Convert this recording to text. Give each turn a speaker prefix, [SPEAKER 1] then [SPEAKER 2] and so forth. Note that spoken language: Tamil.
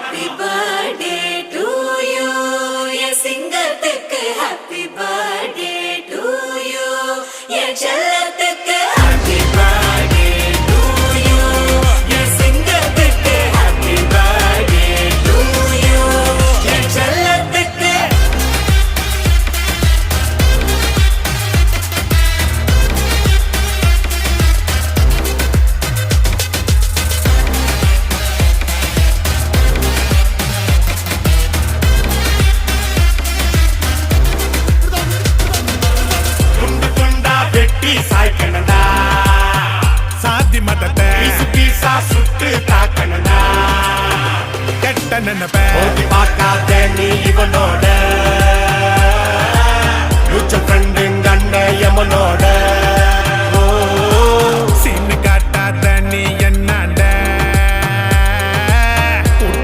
[SPEAKER 1] Happy birthday to you. என் சிங்கத்துக்கு happy birthday to you. என் செல்லத்துக்கு happy birthday to you. என் சிங்கத்துக்கு happy birthday to you. என் செல்லத்துக்கு
[SPEAKER 2] துண்டு துண்டா வெட்டி சாய்க்கணும்டா,
[SPEAKER 3] சாதி மதத்தை
[SPEAKER 2] பீசு பீசா சுட்டு தாக்கணும்டா.
[SPEAKER 3] கெட்ட நினைப்ப
[SPEAKER 2] ஓட்டி பார்க்காத நீ இவனோட, ஃபியூச்சர் ஃப்ரெண்டுங்க அண்ணன் எமனோட.